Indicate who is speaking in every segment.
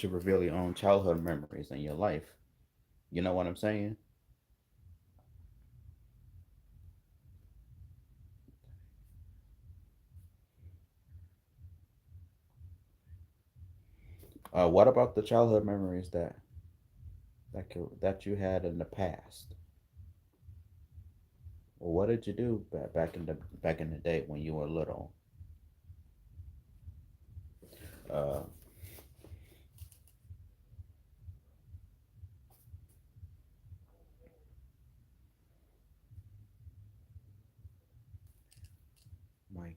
Speaker 1: to reveal your own childhood memories in your life. You know what I'm saying? What about the childhood memories that you had in the past? Well, what did you do back in the day when you were little? Uh, Mike.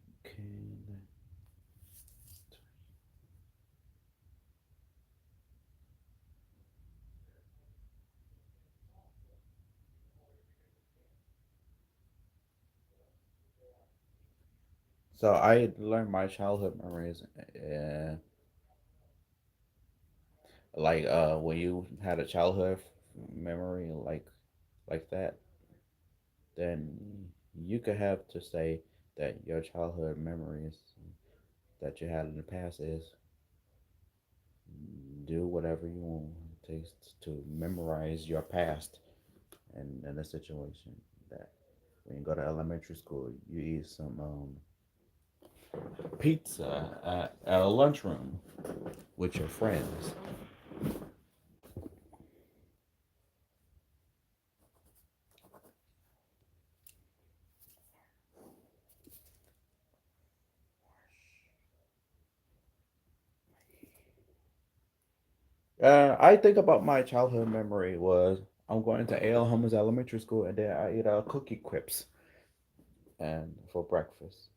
Speaker 1: So I learned my childhood memories, like when you had a childhood memory like that, then you could have to say that your childhood memories that you had in the past is do whatever you want to memorize your past and in a situation that when you go to elementary school you eat some pizza at a lunchroom with your friends. I think about my childhood memory was I'm going to A.L. Holmes Elementary School and then I eat cookie quips and for breakfast.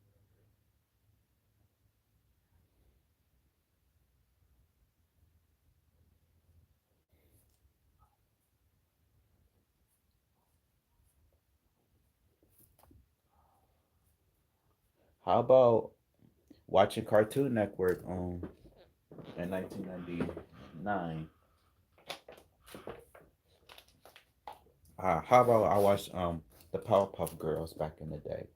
Speaker 1: How about watching Cartoon Network in 1999? How about I watched the Powerpuff Girls back in the day?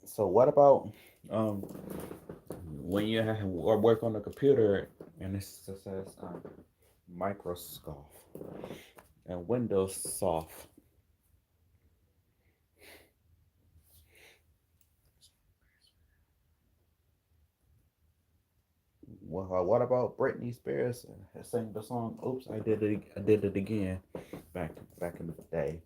Speaker 1: So what about um when you have, or work on the computer and it says Microsoft and Windows Soft? Well, what about Britney Spears sang the song "Oops, I did it again" back back in the day?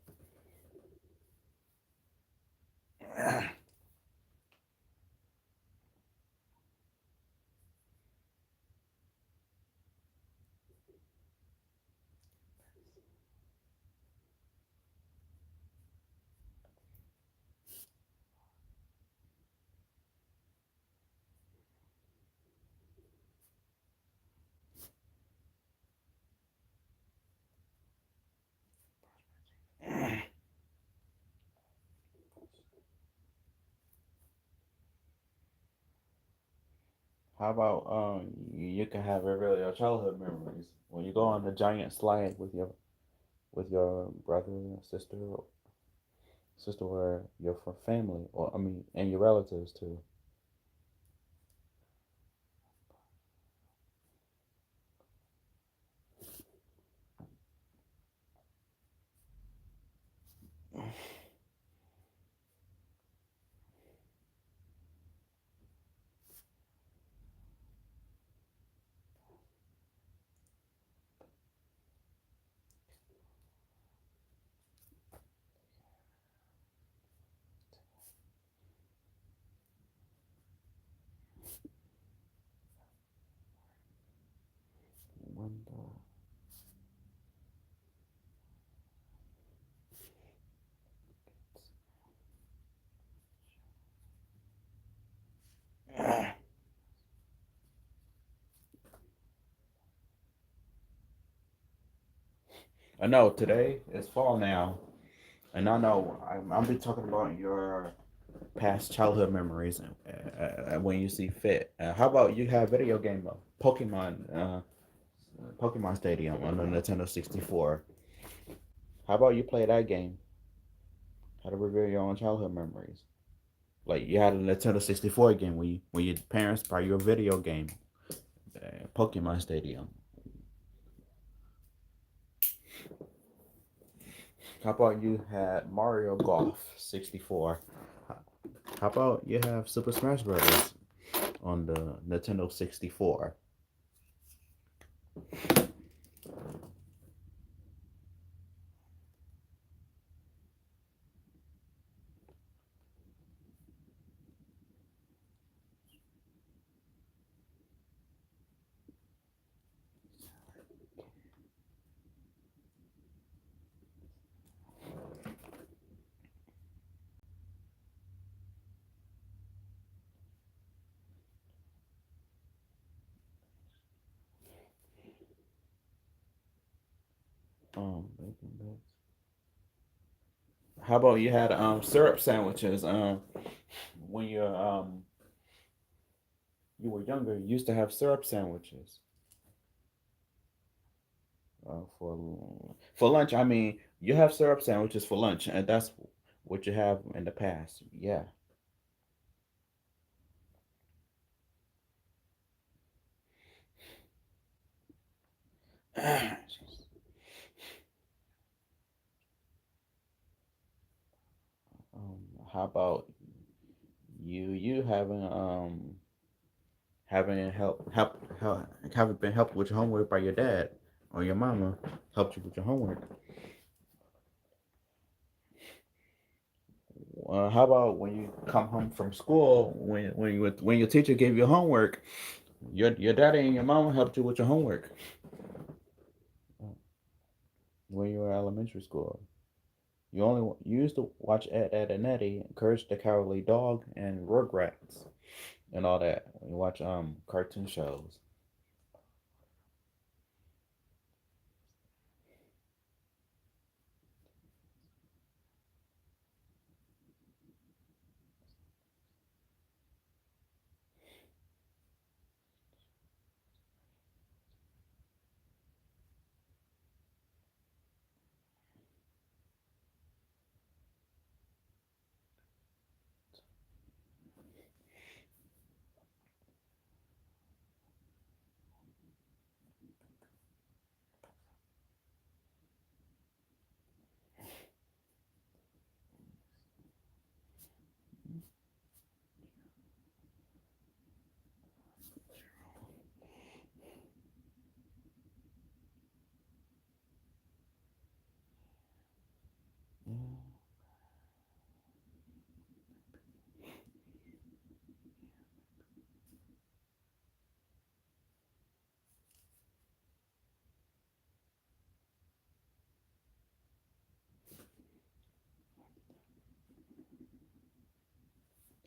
Speaker 1: How about you can have reveal your childhood memories when you go on the giant slide with your brother, sister, or your family, or I mean, and your relatives too. Window. I know today is fall now, and I know I'll be talking about your past childhood memories when you see fit. How about you have video game Pokemon Stadium on the Nintendo 64? How about you play that game? How to reveal your own childhood memories? Like you had a Nintendo 64 game when your parents buy you a video game, Pokemon Stadium. How about you had Mario Golf 64? How about you have Super Smash Brothers on the Nintendo 64? Bacon bits. How about you had syrup sandwiches? When you were younger, you used to have syrup sandwiches. For lunch, I mean, you have syrup sandwiches for lunch, and that's what you have in the past. Yeah. How about you having haven't been helped with your homework by your dad or your mama helped you with your homework? How about when you come home from school when your teacher gave you homework, your daddy and your mama helped you with your homework when you were in elementary school? You used to watch Ed, and Eddie, Courage the Cowardly Dog, and Rugrats and all that. You watch cartoon shows.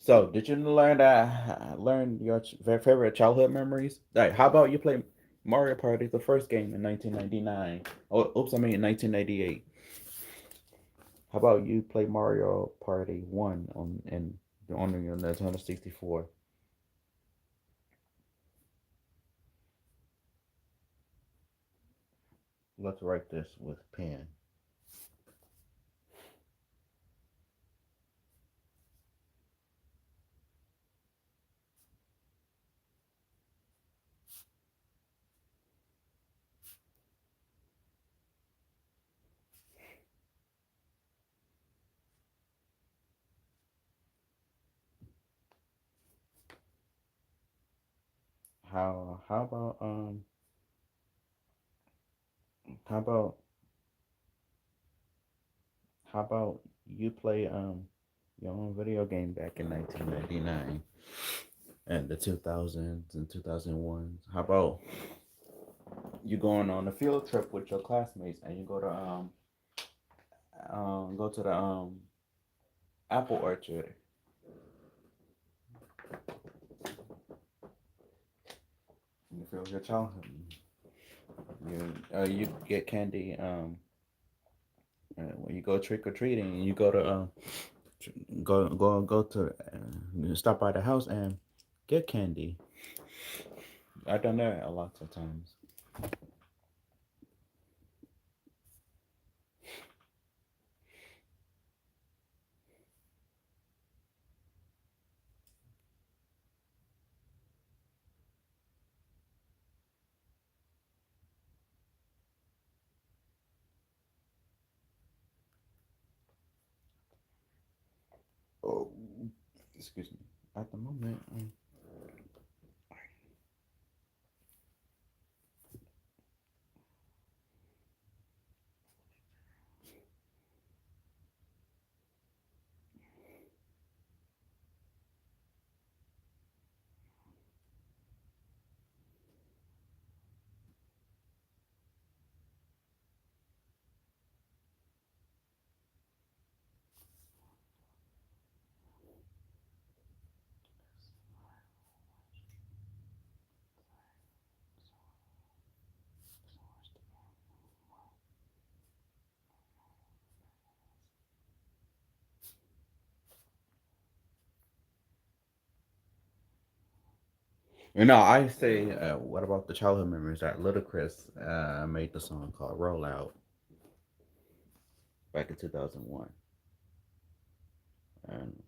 Speaker 1: So, did you learn your favorite childhood memories? Like, how about you play Mario Party, the first game in 1999? Oh, oops, I mean 1998. How about you play Mario Party 1 on your Nintendo 64? Let's write this with pen. How about how about how about you play your own video game back in 1999 and the 2000s and 2001s? How about you going on a field trip with your classmates and you go to the apple orchard. You feel your childhood. You get candy when you go trick or treating. You go to go to stop by the house and get candy. I've done that a lot of times. Oh, excuse me. At the moment, I say, what about the childhood memories that Ludacris made the song called "Roll Out" back in 2001, and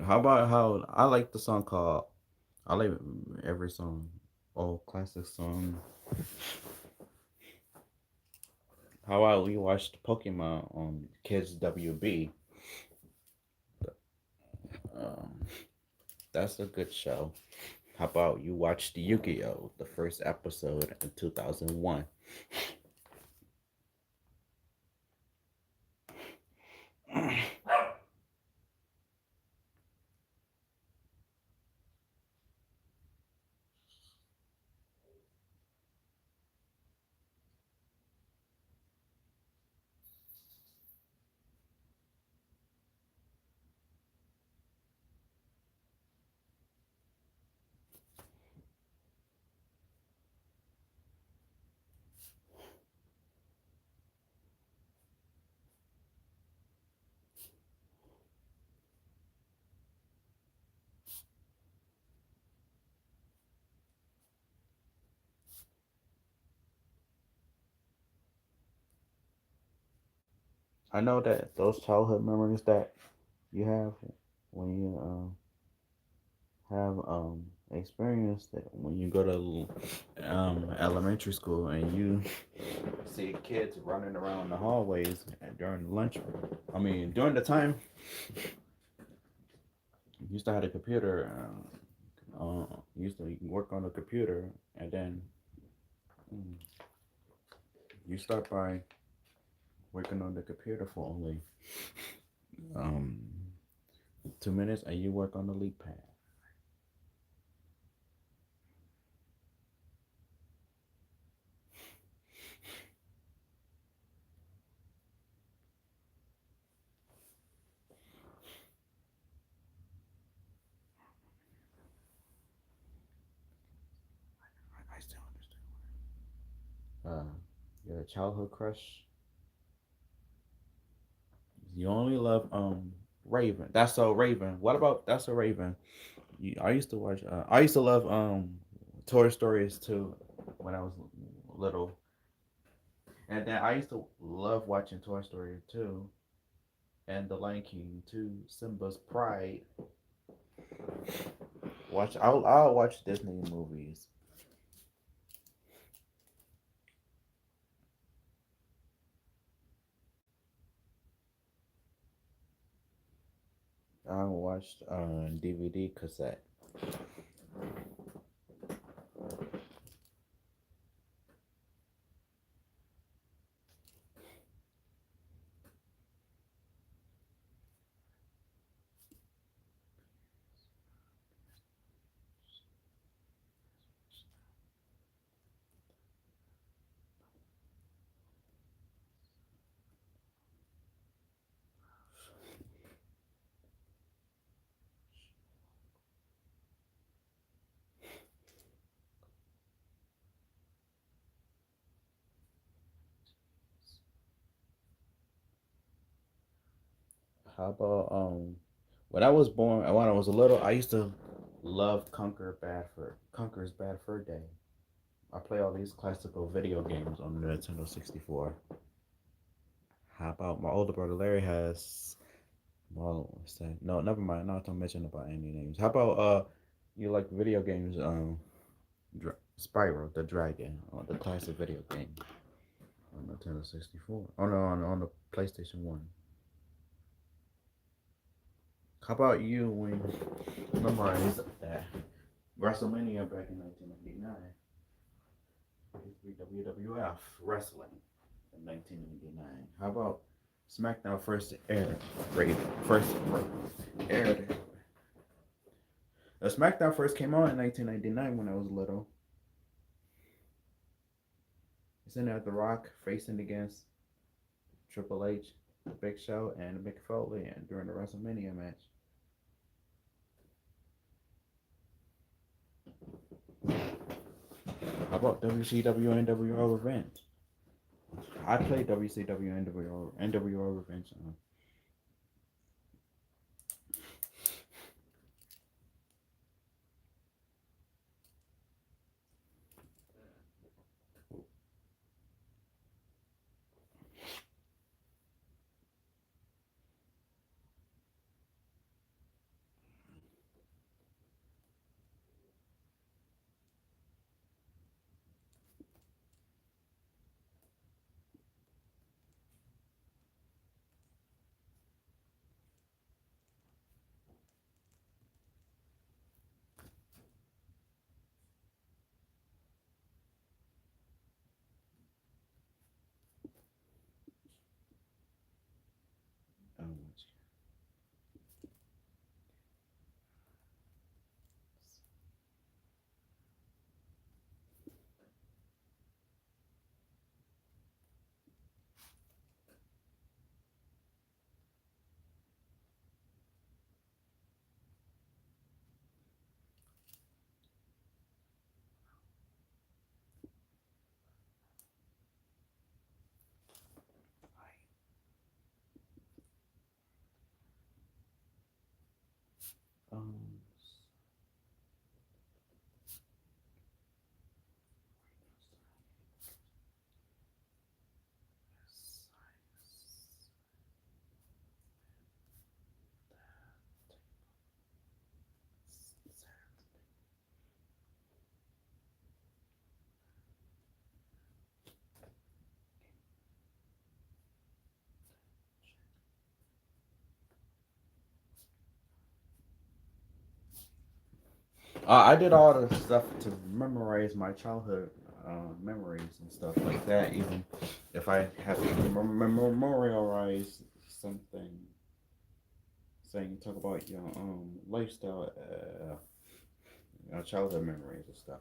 Speaker 1: how about how I like the song called I like every song, all classic song. How about we watched Pokemon on Kids WB? Um, that's a good show. How about you watch the Yu-Gi-Oh, the first episode in 2001? I know that those childhood memories that you have when you have experienced it when you go to elementary school and you see kids running around the hallways during lunch. I mean, during the time you used to have a computer. Used to work on a computer, and then mm, you start by working on the computer for only um 2 minutes, and you work on the leap pad. I still understand. Your childhood crush. You only love Raven. That's so Raven. What about that's so Raven? I used to watch. I used to love Toy Stories too when I was little, and then I used to love watching Toy Story too and The Lion King too. Simba's Pride. I'll watch Disney movies. I watched DVD cassette. How about when I was born when I was little, I used to love Conker's Bad Fur Day. I play all these classical video games on the Nintendo 64. How about my older brother Larry has well what's that? No, never mind. Not to mention about any names. How about you like video games Spyro the Dragon, the classic video game. Nintendo 64. Oh no, on the PlayStation 1. How about you when you memorized that WrestleMania back in 1999? WWF Wrestling in 1999. How about SmackDown first aired? First aired. SmackDown first came on in 1999 when I was little. Isn't that The Rock facing against Triple H, the Big Show, and Mick Foley and during the WrestleMania match? How about WCW NWO Revenge? I played WCW NWO Revenge. Um, um, I did all the stuff to memorize my childhood memories and stuff like that. Even if I have to memorialize something, saying talk about your lifestyle, childhood memories and stuff.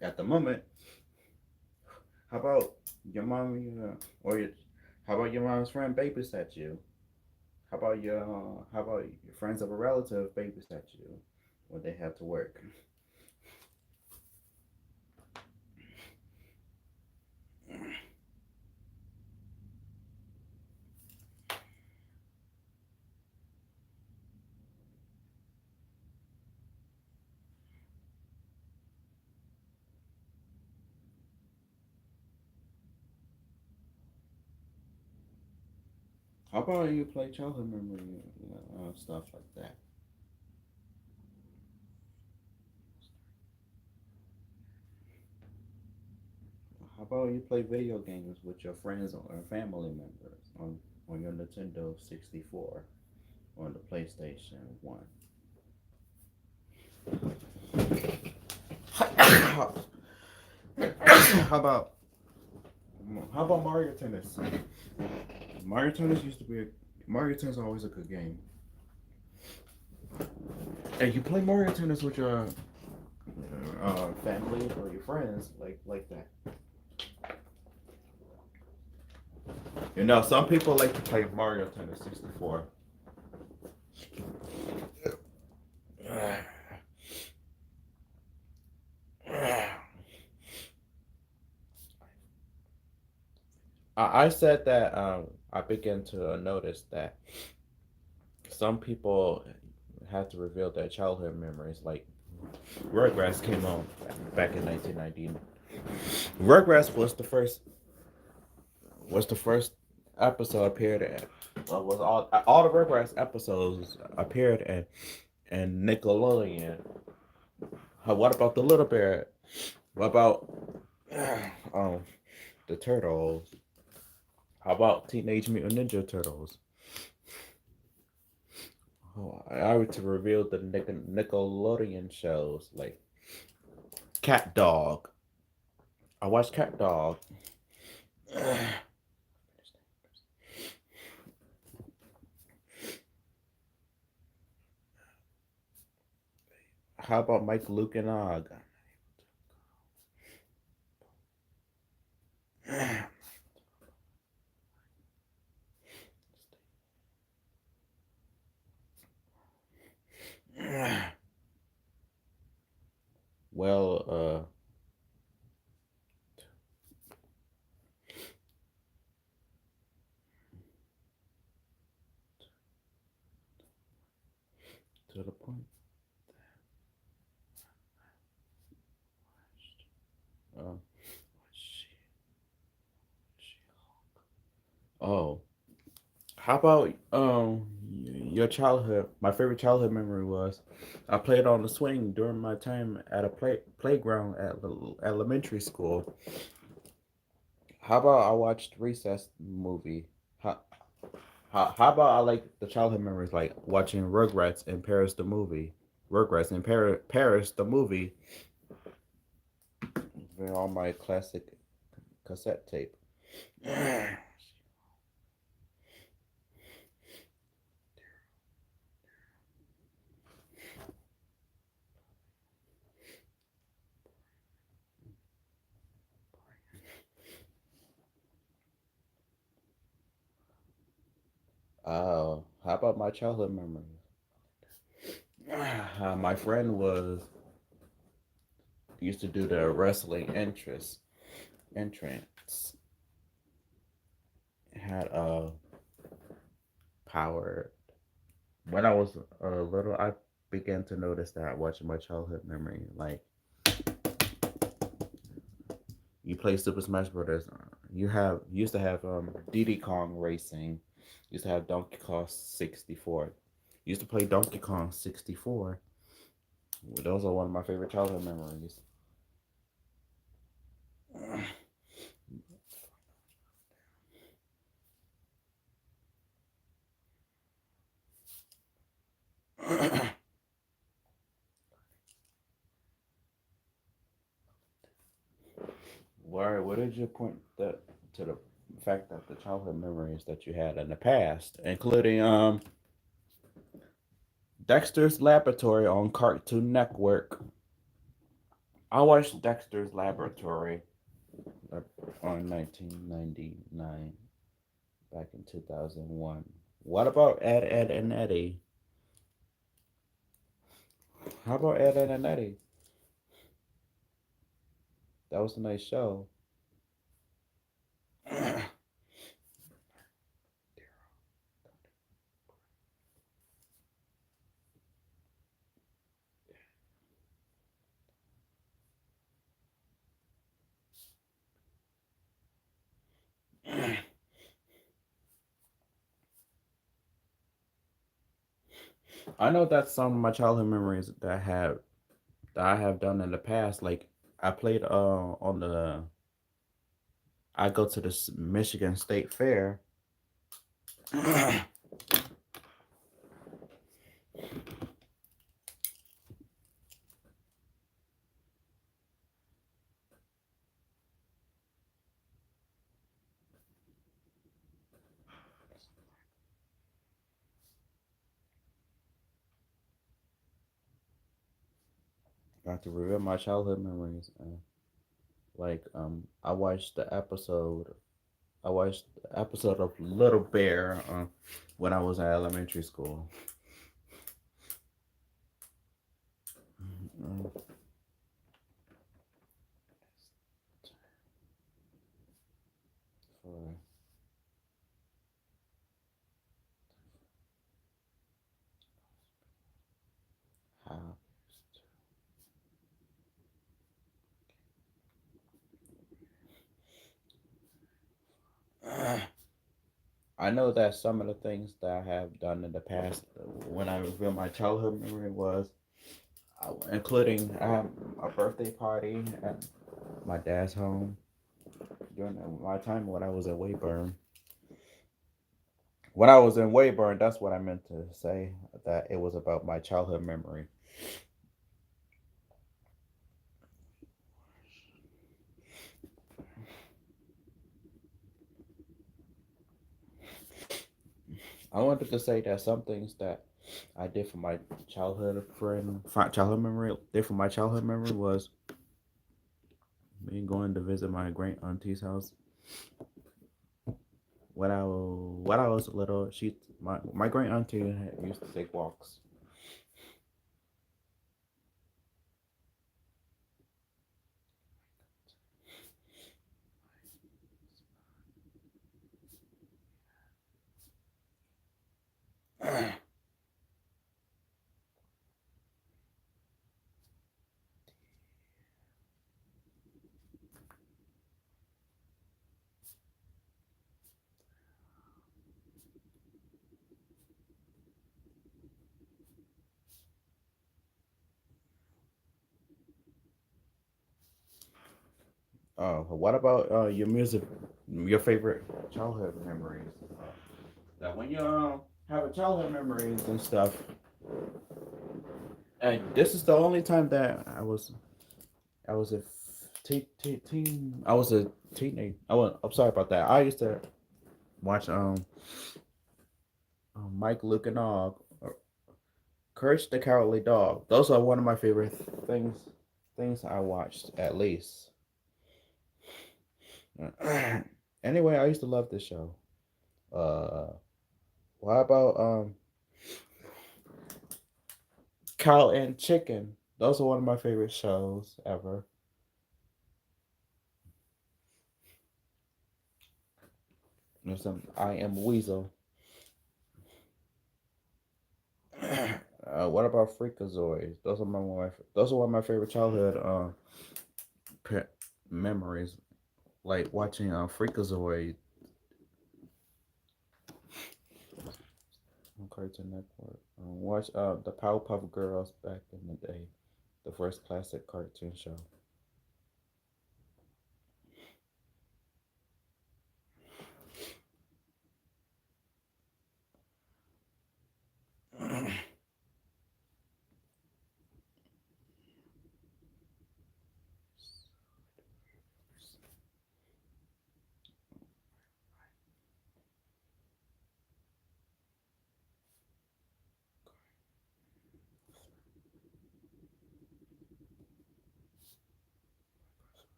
Speaker 1: At the moment, how about your mom, or your, how about your mom's friend babysat you? How about your friends of a relative babysat you when they have to work? How about you play childhood memory stuff like that? How about you play video games with your friends or family members on your Nintendo 64 or on the PlayStation 1? how about how about Mario Tennis? Mario Tennis used to be a Mario Tennis is always a good game. And you play Mario Tennis with your family or your friends like that. You know, some people like to play Mario Tennis 64. I said that I began to notice that some people have to reveal their childhood memories. Like Rugrats came on back in 1990. Rugrats was the first episode appeared at. Well, was all the Rugrats episodes appeared at and Nickelodeon. What about the Little Bear? What about um the Turtles? How about Teenage Mutant Ninja Turtles? Oh, I would to reveal the Nickelodeon shows like Cat Dog. I watched Cat Dog. How about Mike, Luke, and Og? Well, to the point. Uh, oh, how about your childhood? My favorite childhood memory was I played on the swing during my time at a playground at the elementary school. How about I watched Recess movie? How, how about I like the childhood memories like watching Rugrats in Paris the movie, Rugrats in Paris the movie, on my classic cassette tape. Oh, how about my childhood memories? My friend was used to do the wrestling entrance. Had a power. When I was little, I began to notice that watching my childhood memory. Like you play Super Smash Brothers, you used to have Diddy Kong Racing. Used to have Donkey Kong 64. Used to play Donkey Kong 64. Those are one of my favorite childhood memories. Where did you point that to the fact that the childhood memories that you had in the past, including Dexter's Laboratory on Cartoon Network? I watched Dexter's Laboratory on 1999, back in 2001. What about Ed, Ed, and Eddie? How about Ed, Ed, and Eddie? That was a nice show. I know that's some of my childhood memories that I have done in the past. Like I played on the I go to the Michigan State Fair. I have to reveal my childhood memories. Like I watched the episode. I watched the episode of Little Bear when I was in elementary school. Mm, for how I know that some of the things that I have done in the past when I reveal my childhood memory was, including I have a birthday party at my dad's home during my time when I was at Wayburn. When I was in Wayburn, that's what I meant to say. That it was about my childhood memory. I wanted to say that some things that I did for my childhood memory, did for my childhood memory was me going to visit my great auntie's house when I was little. My great auntie used to take walks. What about your music, your favorite childhood memories? That when you have a childhood memories and stuff, and this is the only time that I was a teen. I was a teenage. I'm sorry about that. I used to watch Mike Luke and Dog, Courage the Cowardly Dog. Those are one of my favorite things I watched at least. Anyway, I used to love this show. Uh, what about Cow and Chicken? Those are one of my favorite shows ever. There's some I Am Weasel. What about Freakazoids? Those are one of my favorite childhood pe- memories. Like watching Freakazoid on Cartoon Network. Watch the Powerpuff Girls back in the day, the first classic cartoon show.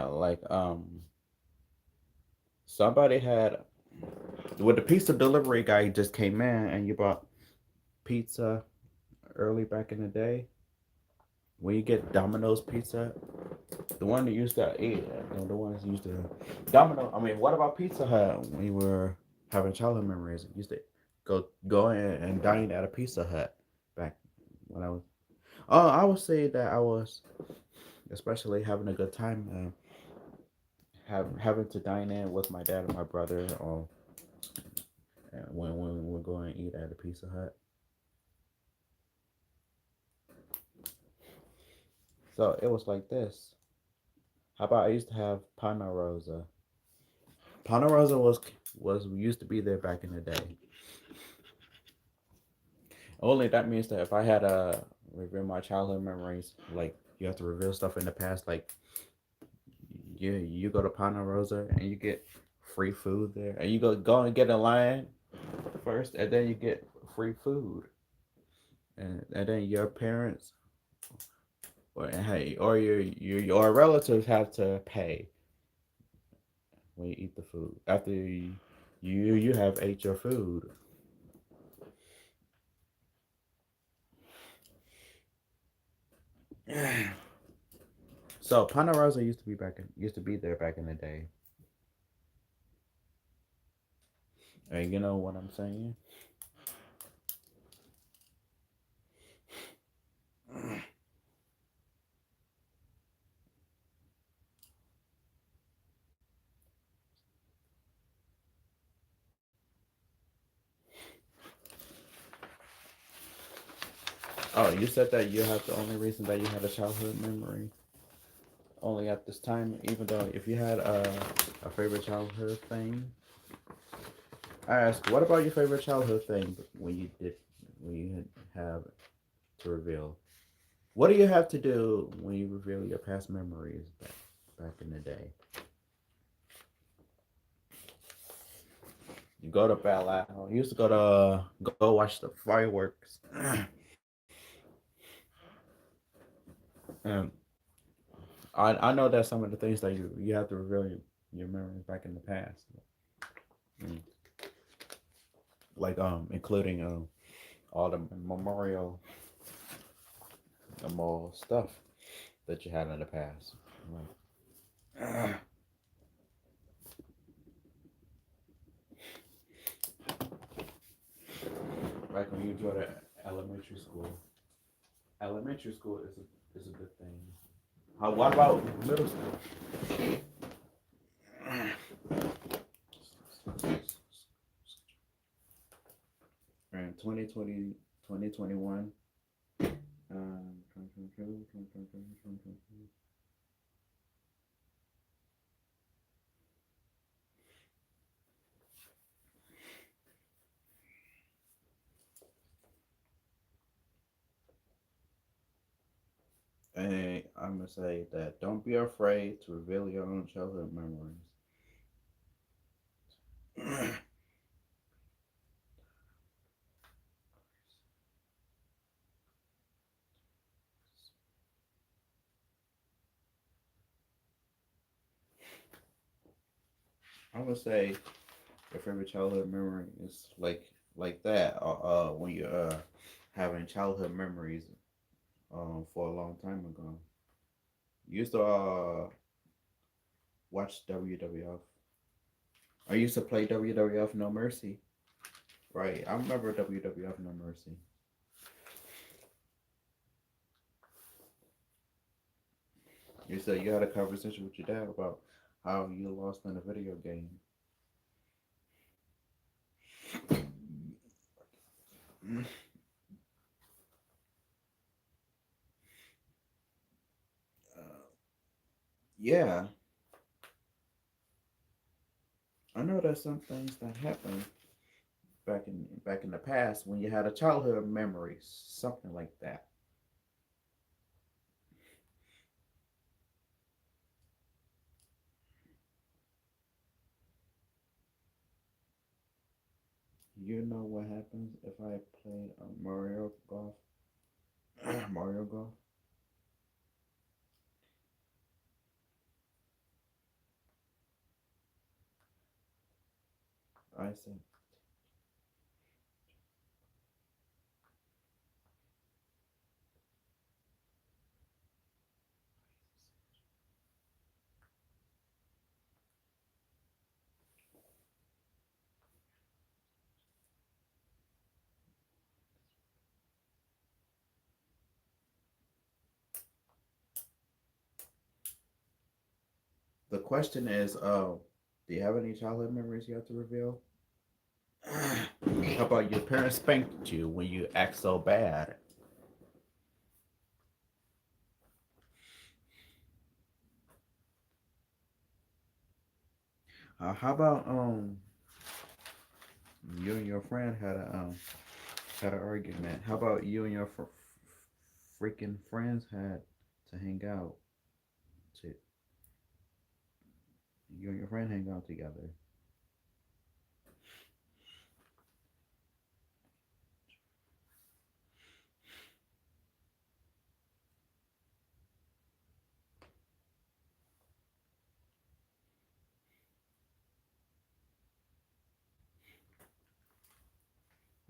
Speaker 1: Like somebody had with the pizza delivery guy just came in and you bought pizza early back in the day. When you get Domino's pizza, the one that used to eat, the ones used to Domino. I mean, what about Pizza Hut? When you were having childhood memories, used to go in and dine at a Pizza Hut back when I was. Oh, I would say that I was especially having a good time having to dine in with my dad and my brother when we're going to eat at a Pizza Hut. So it was like this. How about I used to have Pana Rosa? Pana Rosa was used to be there back in the day. Only that means that if I had to reveal my childhood memories, like you have to reveal stuff in the past, like you go to Pana Rosa and you get free food there, and you go and get a line first, and then you get free food, and then your parents or your relatives have to pay when you eat the food after you have ate your food. So Pana Rosa used to be there back in the day, and you know what I'm saying. Oh, you said that you have the only reason that you had a childhood memory only at this time, even though if you had a favorite childhood thing, I ask, what about your favorite childhood thing when you have to reveal? What do you have to do when you reveal your past memories back in the day? You go to ballet. You used to go watch the fireworks. And I know that's some of the things that you have to reveal your memories back in the past. Mm. Like including all the memorial stuff that you had in the past. Like, like when you go to elementary school. Elementary school is a good thing. What about middle school? In 2020, 2021, 2022, and I'm gonna say that don't be afraid to reveal your own childhood memories. I'm gonna say your favorite childhood memory is like that. When you're having childhood memories for a long time ago. You used to watch WWF. I used to play WWF No Mercy. Right. I remember WWF No Mercy. You said you had a conversation with your dad about how you lost in a video game. Uh, yeah, I know there's some things that happened back in the past when you had a childhood memory, something like that. You know what happens if I play Mario Golf? Mario Golf. I said the question is, do you have any childhood memories you have to reveal? How about your parents spanked you when you act so bad? How about you and your friend had an argument? How about you and your freaking friends had to hang out? To You and your friend hang out together.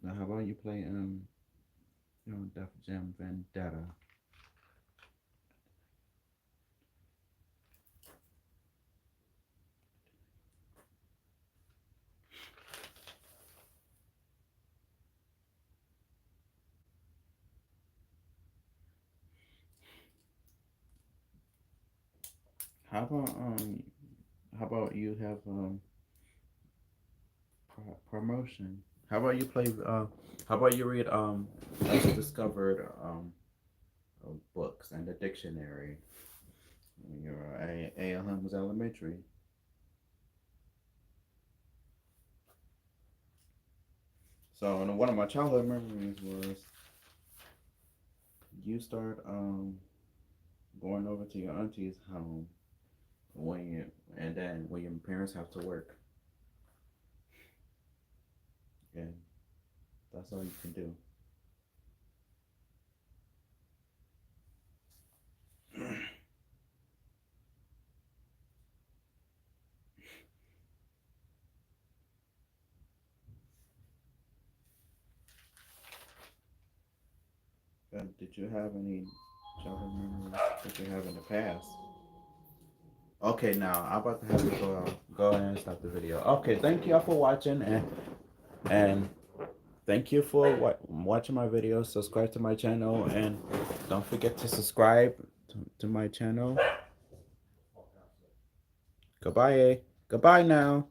Speaker 1: Now, how about you play Def Jam Vendetta? How about how about you have promotion? How about you play how about you read discovered books and the dictionary when you're A.L. Holmes Elementary? So one of my childhood memories was you start going over to your auntie's home when you and then when your parents have to work, and that's all you can do. Did you have any childhood memories that you have in the past? Okay, now I'm about to have to go ahead and stop the video. Okay, thank you all for watching, and thank you for watching my videos. Subscribe to my channel, and don't forget to subscribe to my channel. Goodbye, goodbye now.